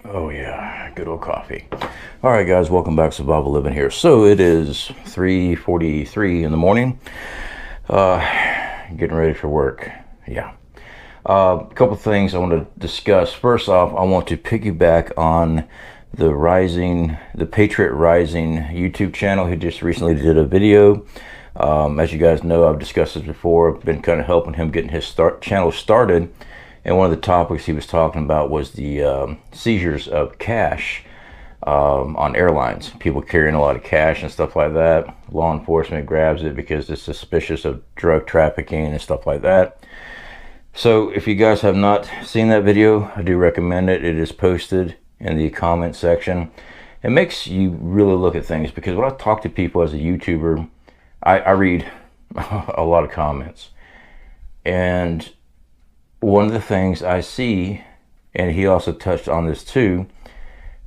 Oh yeah, good old coffee. All right, guys, welcome back to Survival Living here. So it is 3:43 in the morning. Getting ready for work. Yeah. A couple things I want to discuss. First off, I want to piggyback on the Patriot Rising YouTube channel. He just recently did a video. As you guys know, I've discussed this before. I've been kind of helping him getting his channel started. And one of the topics he was talking about was the seizures of cash on airlines. People carrying a lot of cash and stuff like that. Law enforcement grabs it because it's suspicious of drug trafficking and stuff like that. So if you guys have not seen that video, I do recommend it. It is posted in the comment section. It makes you really look at things, because when I talk to people as a YouTuber, I read a lot of comments. And one of the things I see, and he also touched on this too,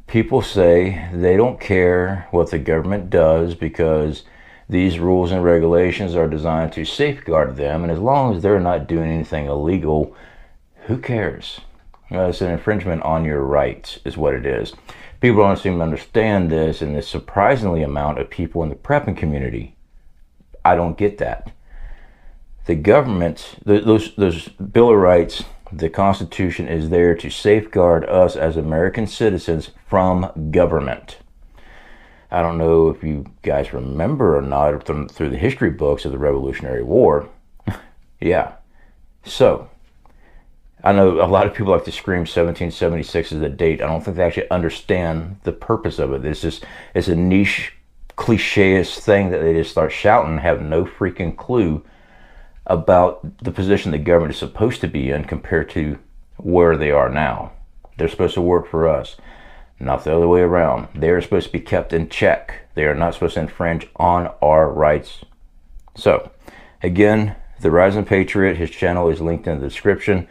people say they don't care what the government does because these rules and regulations are designed to safeguard them, and as long as they're not doing anything illegal, who cares? It's an infringement on your rights is what it is. People don't seem to understand this, and the surprisingly amount of people in the prepping community, I don't get that. The government, those Bill of Rights, the Constitution is there to safeguard us as American citizens from government. I don't know if you guys remember or not through the history books of the Revolutionary War. Yeah. So, I know a lot of people like to scream 1776 as a date. I don't think they actually understand the purpose of it. It's a niche, cliche-ish thing that they just start shouting, have no freaking clue about the position the government is supposed to be in compared to where they are now. They're supposed to work for us, not the other way around. They are supposed to be kept in check. They are not supposed to infringe on our rights. So, again, the Rising Patriot, his channel is linked in the description.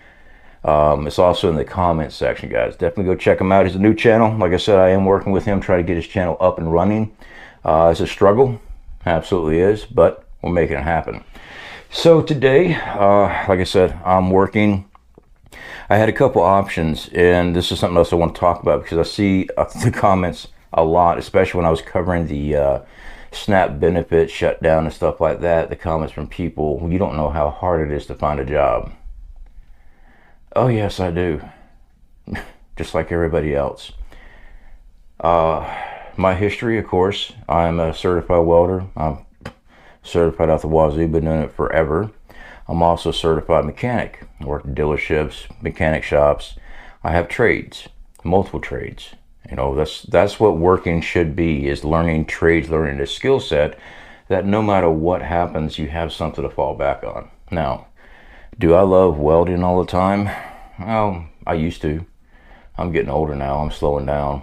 It's also in the comments section, guys. Definitely go check him out. He's a new channel. Like I said, I am working with him, trying to get his channel up and running. It's a struggle, absolutely is, but we're making it happen. So today, like I said, I'm working. I had a couple options, and this is something else I want to talk about because I see the comments a lot, especially when I was covering the SNAP benefit shutdown and stuff like that. The comments from people, you don't know how hard it is to find a job. Oh yes, I do. Just like everybody else. My history, of course, I'm a certified welder. I'm certified out the wazoo, been doing it forever. I'm also a certified mechanic. I work in dealerships, mechanic shops. I have trades, multiple trades. You know, that's what working should be, is learning trades, learning a skill set that no matter what happens, you have something to fall back on. Now, do I love welding all the time? Well, I used to. I'm getting older now. I'm slowing down.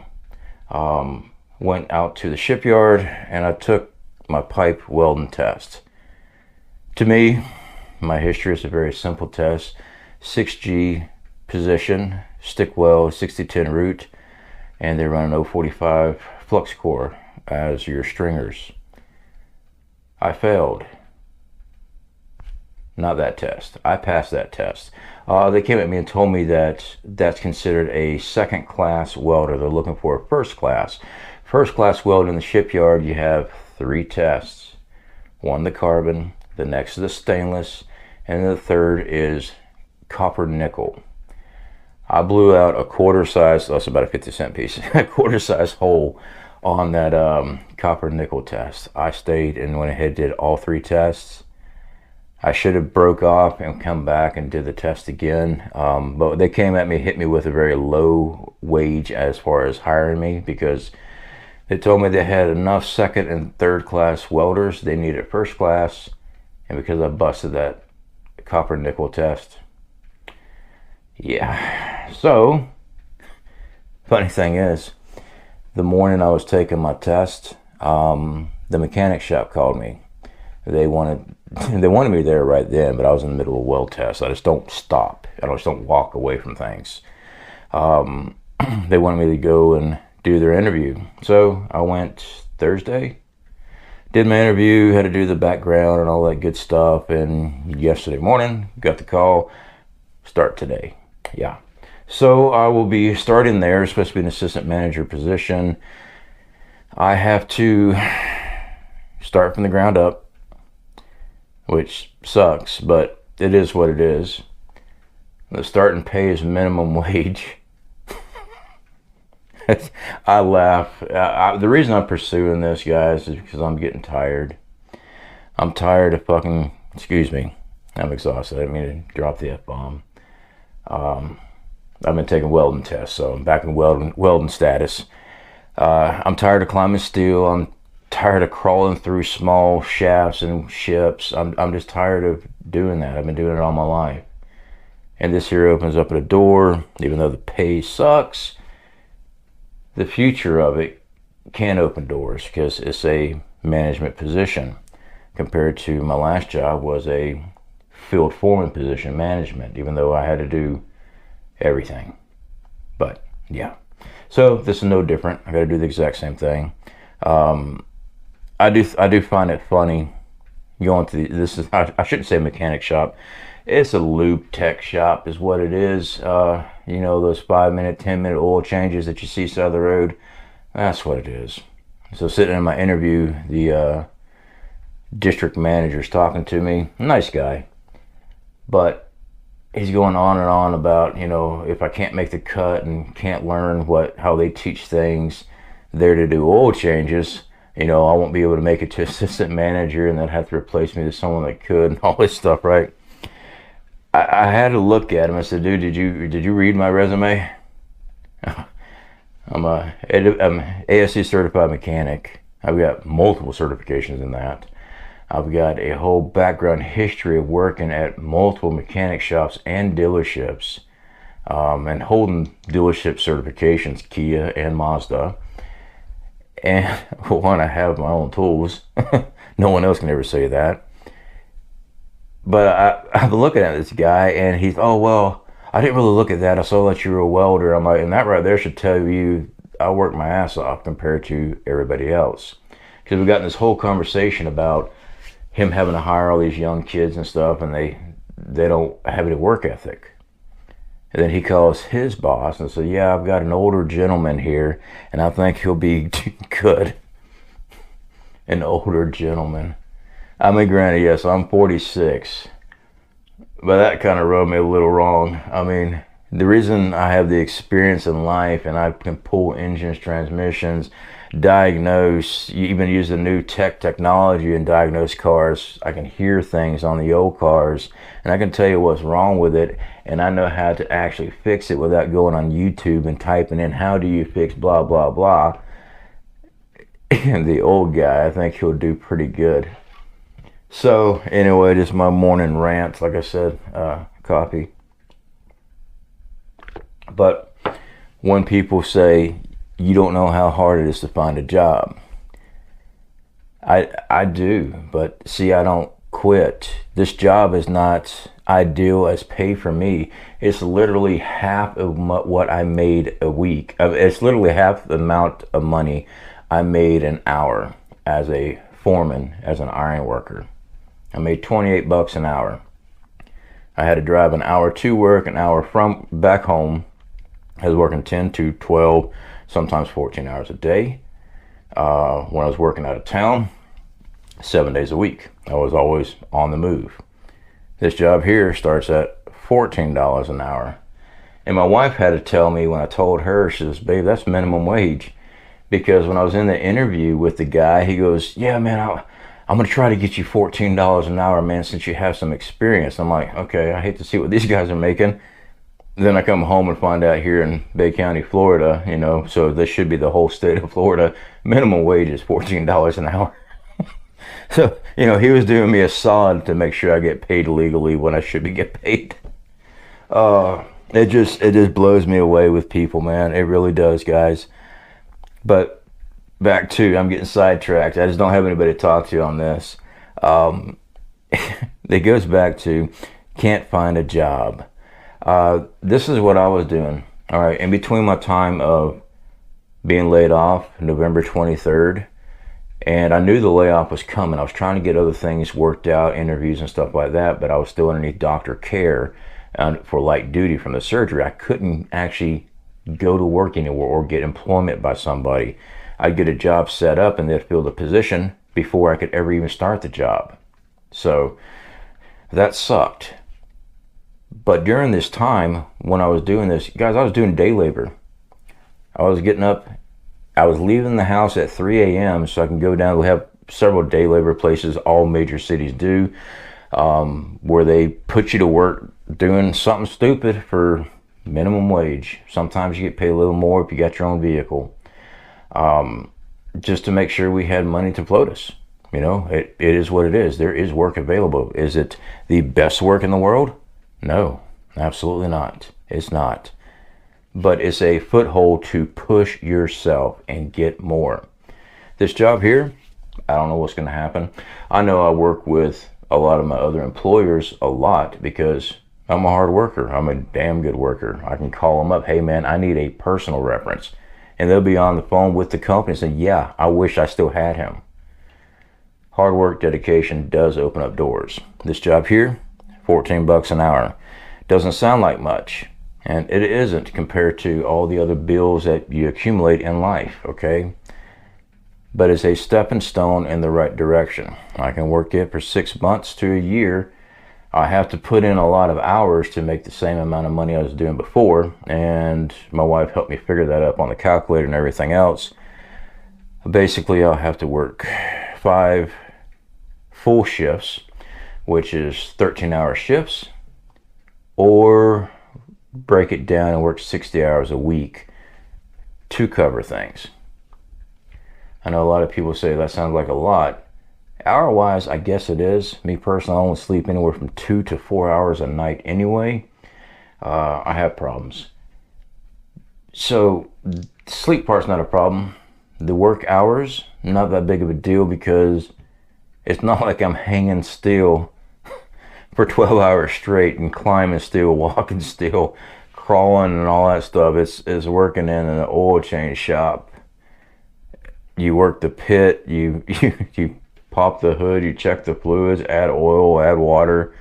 Went out to the shipyard and I took my pipe welding test. To me, my history is a very simple test. 6G position, stick weld, 6010 root, and they run an 045 flux core as your stringers. I failed. Not that test. I passed that test. They came at me and told me that that's considered a second class welder. They're looking for a first class. First class welder in the shipyard, you have 3 tests. One, the carbon, the next is the stainless, and the third is copper nickel. I blew out a quarter size, that's about a 50-cent piece, a quarter size hole on that copper nickel test. I stayed and went ahead and did all 3 tests. I should have broke off and come back and did the test again, but they came at me, hit me with a very low wage as far as hiring me, because they told me they had enough second and third class welders. They needed first class, and because I busted that copper nickel test. Yeah, so funny thing is, the morning I was taking my test, the mechanic shop called me. They wanted me there right then, but I was in the middle of a weld test. I just don't stop. I just don't walk away from things. They wanted me to go and do their interview. So I went Thursday, did my interview, had to do the background and all that good stuff. And yesterday morning, got the call, start today. Yeah. So I will be starting there. It's supposed to be an assistant manager position. I have to start from the ground up, which sucks, but it is what it is. The starting pay is minimum wage. I laugh. The reason I'm pursuing this, guys, is because I'm getting tired. I'm tired of fucking, excuse me, I'm exhausted. I didn't mean to drop the F-bomb. I've been taking welding tests, so I'm back in welding status. I'm tired of climbing steel. I'm tired of crawling through small shafts and ships. I'm just tired of doing that. I've been doing it all my life. And this here opens up a door, even though the pay sucks. The future of it can open doors because it's a management position compared to my last job was a field foreman position, management, even though I had to do everything. But yeah, so this is no different. I got to do the exact same thing. I do find it funny going to this is I shouldn't say mechanic shop. It's a lube tech shop is what it is. You know, those 5-minute, 10-minute oil changes that you see side of the road. That's what it is. So sitting in my interview, the district manager's talking to me. Nice guy, but he's going on and on about, you know, if I can't make the cut and can't learn how they teach things there to do oil changes, you know, I won't be able to make it to assistant manager and then have to replace me to someone that could and all this stuff, right? I had to look at him. I said, dude, did you read my resume? I'm ASC certified mechanic. I've got multiple certifications in that. I've got a whole background history of working at multiple mechanic shops and dealerships, and holding dealership certifications, Kia and Mazda. And one, I have my own tools. No one else can ever say that. But I've been looking at this guy, and he's, oh, well, I didn't really look at that. I saw that you were a welder. I'm like, and that right there should tell you I work my ass off compared to everybody else. Because we've gotten this whole conversation about him having to hire all these young kids and stuff, and they don't have any work ethic. And then he calls his boss and says, yeah, I've got an older gentleman here, and I think he'll be good. An older gentleman. I mean, granted, yes, I'm 46, but that kind of rubbed me a little wrong. I mean, the reason I have the experience in life and I can pull engines, transmissions, diagnose, even use the new technology and diagnose cars. I can hear things on the old cars, and I can tell you what's wrong with it, and I know how to actually fix it without going on YouTube and typing in, how do you fix blah, blah, blah. And the old guy, I think he'll do pretty good. So anyway, this is my morning rant. Like I said, coffee. But when people say you don't know how hard it is to find a job, I do. But see, I don't quit. This job is not ideal as pay for me. It's literally half of what I made a week. It's literally half the amount of money I made an hour as a foreman, as an iron worker. I made $28 an hour. I had to drive an hour to work, an hour from back home. I was working 10 to 12, sometimes 14 hours a day. When I was working out of town, 7 days a week. I was always on the move. This job here starts at $14 an hour. And my wife had to tell me when I told her, she says, babe, that's minimum wage. Because when I was in the interview with the guy, he goes, yeah, man, I'm going to try to get you $14 an hour, man, since you have some experience. I'm like, okay, I hate to see what these guys are making. Then I come home and find out here in Bay County, Florida, you know, so this should be the whole state of Florida, minimum wage is $14 an hour. So, you know, he was doing me a solid to make sure I get paid legally when I should be getting paid. It just blows me away with people, man. It really does, guys. But back to, I'm getting sidetracked. I just don't have anybody to talk to on this. It goes back to can't find a job. This is what I was doing. All right, in between my time of being laid off, November 23rd, and I knew the layoff was coming. I was trying to get other things worked out, interviews and stuff like that, but I was still underneath doctor care for light duty from the surgery. I couldn't actually go to work anywhere or get employment by somebody. I'd get a job set up and they'd fill the position before I could ever even start the job. So that sucked. But during this time when I was doing this, guys, I was doing day labor. I was getting up, I was leaving the house at 3 a.m. so I can go down. We have several day labor places, all major cities do, where they put you to work doing something stupid for minimum wage. Sometimes you get paid a little more if you got your own vehicle, just to make sure we had money to float us. You know, it is what it is. There is work available. Is it the best work in the world? No, absolutely not. It's not. But it's a foothold to push yourself and get more. This job here, I don't know what's going to happen. I know I work with a lot of my other employers a lot because I'm a hard worker. I'm a damn good worker. I can call them up, hey man, I need a personal reference. And they'll be on the phone with the company saying, yeah, I wish I still had him. Hard work, dedication does open up doors. This job here, $14 an hour. Doesn't sound like much. And it isn't compared to all the other bills that you accumulate in life, okay? But it's a stepping stone in the right direction. I can work it for 6 months to a year. I have to put in a lot of hours to make the same amount of money I was doing before, and my wife helped me figure that up on the calculator and everything else. Basically, I'll have to work 5 full shifts, which is 13-hour shifts, or break it down and work 60 hours a week to cover things. I know a lot of people say that sounds like a lot. Hour-wise, I guess it is. Me personally, I only sleep anywhere from 2 to 4 hours a night anyway. I have problems. So, sleep part's not a problem. The work hours, not that big of a deal because it's not like I'm hanging still for 12 hours straight and climbing still, walking still, crawling and all that stuff. It's working in an oil change shop. You work the pit, you pop the hood, you check the fluids, add oil, add water.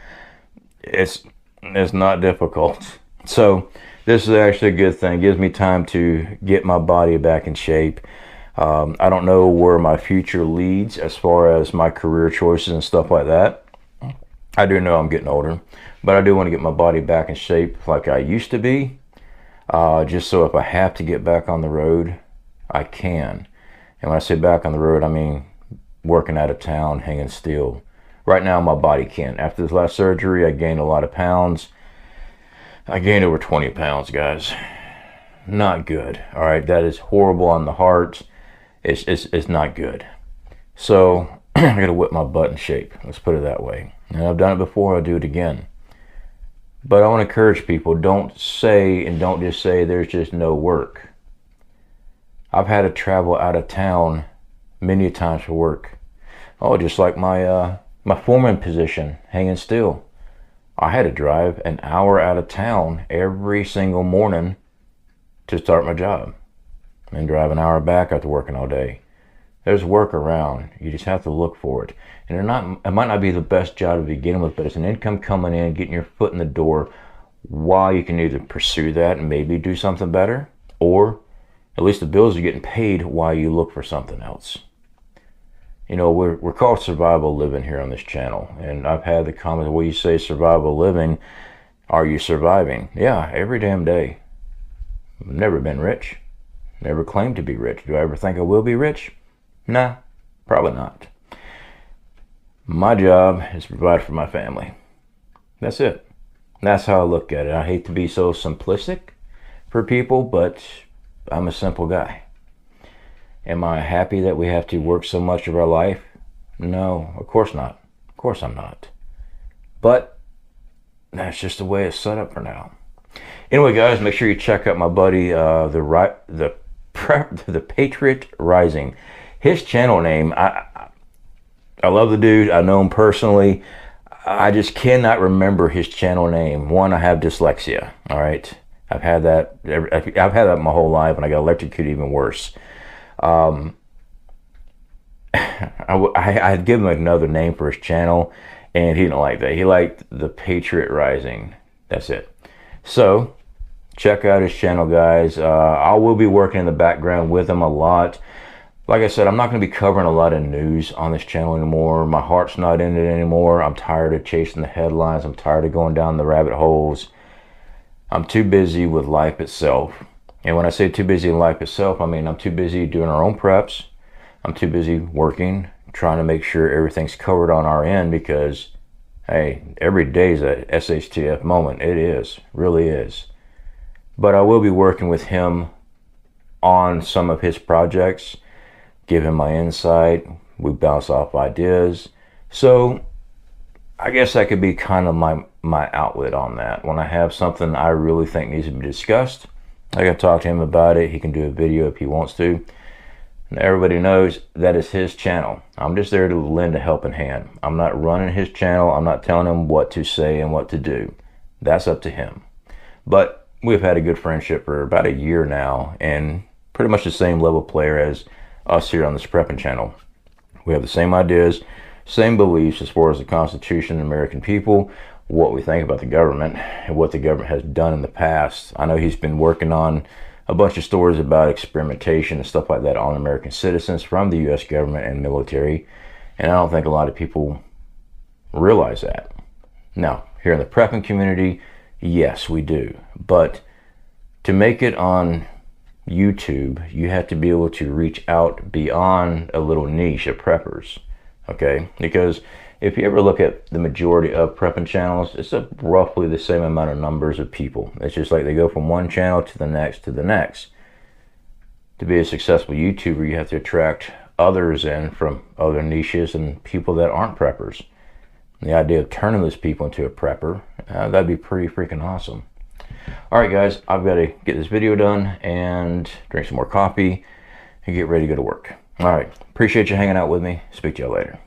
It's not difficult. So this is actually a good thing. It gives me time to get my body back in shape. I don't know where my future leads as far as my career choices and stuff like that. I do know I'm getting older, but I do want to get my body back in shape like I used to be, just so if I have to get back on the road, I can. And when I say back on the road, I mean working out of town, hanging still. Right now, my body can't. After this last surgery, I gained a lot of pounds. I gained over 20 pounds, guys. Not good. All right, that is horrible on the heart. It's not good. So I got to whip my butt in shape. Let's put it that way. And I've done it before. I'll do it again. But I want to encourage people, don't just say there's just no work. I've had to travel out of town many times for work. Oh, just like my foreman position, hanging still. I had to drive an hour out of town every single morning to start my job. And drive an hour back after working all day. There's work around. You just have to look for it. And it might not be the best job to begin with, but it's an income coming in, getting your foot in the door while you can either pursue that and maybe do something better, or at least the bills are getting paid while you look for something else. You know, we're called survival living here on this channel. And I've had the comments, well, you say survival living, are you surviving? Yeah, every damn day. I've never been rich. Never claimed to be rich. Do I ever think I will be rich? Nah, probably not. My job is to provide for my family. That's it. That's how I look at it. I hate to be so simplistic for people, but I'm a simple guy. Am I happy that we have to work so much of our life? No, of course not. Of course I'm not. But that's just the way it's set up for now. Anyway, guys, make sure you check out my buddy, the Patriot Rising. His channel name, I love the dude. I know him personally. I just cannot remember his channel name. One, I have dyslexia. All right, I've had that my whole life, and I got electrocuted even worse. I'd give him another name for his channel, and he didn't like that. He liked the Patriot Rising. That's it. So check out his channel, guys. I will be working in the background with him a lot. Like I said, I'm not going to be covering a lot of news on this channel anymore. My heart's not in it anymore. I'm tired of chasing the headlines. I'm tired of going down the rabbit holes. I'm too busy with life itself. And when I say too busy in life itself, I mean I'm too busy doing our own preps. I'm too busy working, trying to make sure everything's covered on our end, because, hey, every day is a SHTF moment. It is, really is. But I will be working with him on some of his projects, give him my insight. We bounce off ideas. So I guess that could be kind of my outlet on that. When I have something I really think needs to be discussed, I can talk to him about it. He can do a video if he wants to. And everybody knows that is his channel. I'm just there to lend a helping hand. I'm not running his channel. I'm not telling him what to say and what to do. That's up to him. But we've had a good friendship for about a year now, and pretty much the same level player as us here on this prepping channel. We have the same ideas, same beliefs as far as the Constitution and American people, what we think about the government, and what the government has done in the past. I know he's been working on a bunch of stories about experimentation and stuff like that on American citizens from the U.S. government and military, and I don't think a lot of people realize that. Now, here in the prepping community, yes, we do. But to make it on YouTube, you have to be able to reach out beyond a little niche of preppers, okay? Because if you ever look at the majority of prepping channels, it's roughly the same amount of numbers of people. It's just like they go from one channel to the next to the next. To be a successful YouTuber, you have to attract others in from other niches and people that aren't preppers. And the idea of turning those people into a prepper, that'd be pretty freaking awesome. All right, guys, I've got to get this video done and drink some more coffee and get ready to go to work. All right, appreciate you hanging out with me. Speak to y'all later.